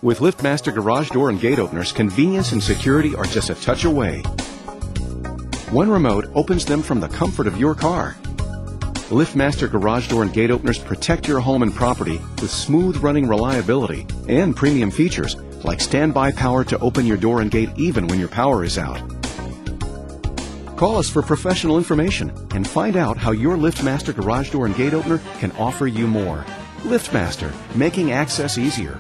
With LiftMaster garage door and gate openers, convenience and security are just a touch away. One remote opens them from the comfort of your car. LiftMaster garage door and gate openers protect your home and property with smooth running reliability and premium features like standby power to open your door and gate even when your power is out. Call us for professional information and find out how your LiftMaster garage door and gate opener can offer you more. LiftMaster, making access easier.